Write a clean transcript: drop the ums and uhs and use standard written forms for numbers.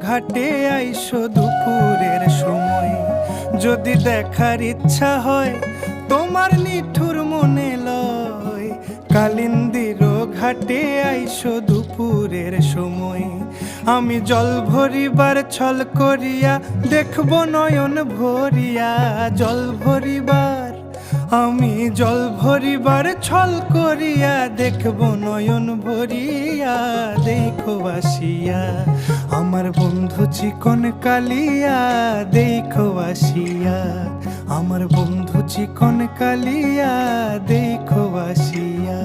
ঘাটে আইসো দুপুরের সময়। যদি দেখার ইচ্ছা হয় তোমার নিঠুর মনে লয়, কালিন্দির ঘাটে আইসো দুপুরের সময়। আমি জল ভরিবার ছল করিয়া দেখব নয়ন ভরিয়া, জল ভরিবার আমি জল ভরিবার ছল করিয়া দেখব নয়ন ভরিয়া। দেখো আসিয়া আমার বন্ধু চিকন কালিয়া, দেখো আসিয়া আমার বন্ধু চিকন কালিয়া, দেখো আসিয়া।